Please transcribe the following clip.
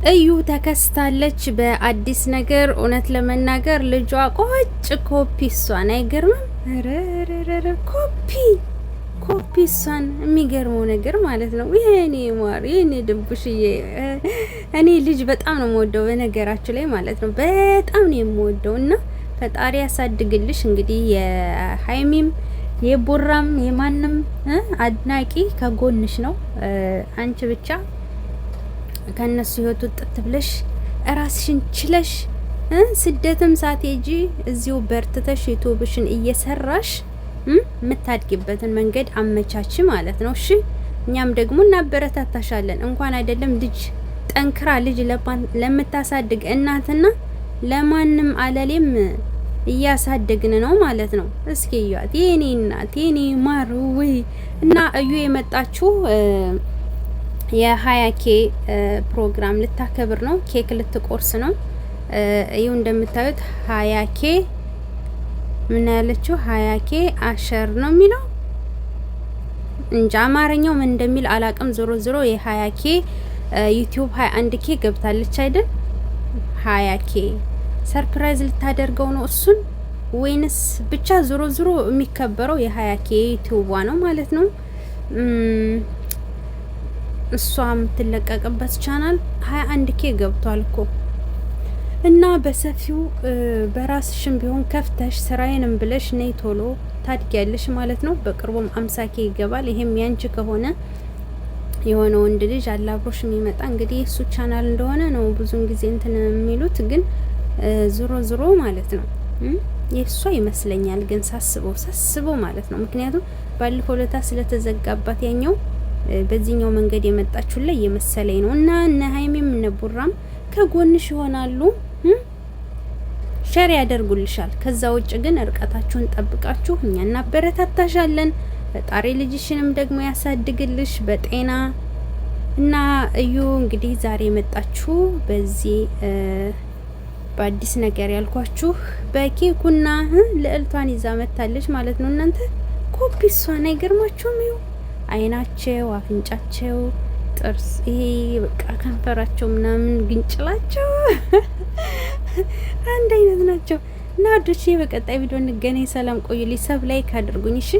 እዩ ተከስታለች በአዲስ ነገር። እውነት ለመናገር ልጇ ቆጭ ኮፒ እሷን አይገርምም? ረረረረ ኮፒ እሷን። የሚገርመው ነገር ማለት ነው የኔ ማር የኔ ድንቡሽዬ፣ እኔ ልጅ በጣም ነው የምወደው በነገራችሁ ላይ ማለት ነው። በጣም ነው የምወደው እና ፈጣሪ ያሳድግልሽ። እንግዲህ የሀይሚም የቦራም የማንም አድናቂ ከጎንሽ ነው። አንቺ ብቻ ከነሱ ህይወት ውጥት ብለሽ ራስሽን ችለሽ ስደትም ሳትሄጂ እዚሁ በርትተሽ ዩቲዩብሽን እየሰራሽ የምታድጊበትን መንገድ አመቻች ማለት ነው። እሺ እኛም ደግሞ እናበረታታሻለን። እንኳን አይደለም ልጅ ጠንክራ ልጅ ለምታሳድግ እናትና ለማንም አለሌም እያሳደግን ነው ማለት ነው። እስኪ እዩት የኔ እናት የኔ ማር ወይ እና እዩ የመጣችሁ የ20K ፕሮግራም ልታከብር ነው። ኬክ ልትቆርስ ነው። ይኸው እንደምታዩት 20K ምን ያለችው 20K አሸር ነው የሚለው እንጂ አማርኛው ምን እንደሚል አላቅም። ዞሮ የ20K ዩቲዩብ 21K ገብታለች አይደል? 20K ሰርፕራይዝ ልታደርገው ነው እሱን ወይንስ ብቻ ዞሮ የሚከበረው የ20K ዩቲዩቧ ነው ማለት ነው። እሷ የምትለቀቅበት ቻናል 21K ገብቷል እኮ እና በሰፊው በራስሽም ቢሆን ከፍተሽ ስራዬንም ብለሽ ነይ ቶሎ ታድጊያለሽ ማለት ነው። በቅርቡም 50K ይገባል። ይሄም ያንቺ ከሆነ የሆነ ወንድ ልጅ አላብሮሽ የሚመጣ እንግዲህ እሱ ቻናል እንደሆነ ነው ብዙን ጊዜ እንትን የሚሉት፣ ግን ዞሮ ማለት ነው የሷ ይመስለኛል። ግን ሳስበው ማለት ነው ምክንያቱም ባለፈው ለታ ስለተዘጋባት ያኛው በዚህኛው መንገድ የመጣችሁ ላይ የመሰለኝ ነው። እና እነ ሀይሚም እነ ቡራም ከጎንሽ ይሆናሉ፣ ሸር ያደርጉልሻል። ከዛ ውጭ ግን እርቀታችሁን ጠብቃችሁ እኛ እናበረታታሻለን። ፈጣሪ ልጅሽንም ደግሞ ያሳድግልሽ በጤና እና እዩ እንግዲህ ዛሬ የመጣችሁ በዚህ በአዲስ ነገር ያልኳችሁ በኬኩና ልዕልቷን ይዛ መታለች ማለት ነው። እናንተ ኮፒ እሷን አይገርማችሁም? ይኸው አይናቸው፣ አፍንጫቸው፣ ጥርስ ይሄ በቃ ከንፈራቸው ምናምን ግንጭላቸው አንድ አይነት ናቸው። እና ወዶቼ በቀጣይ ቪዲዮ እንገናኝ። ሰላም ቆዩልኝ። ሰብ ላይክ አድርጉኝ እሺ።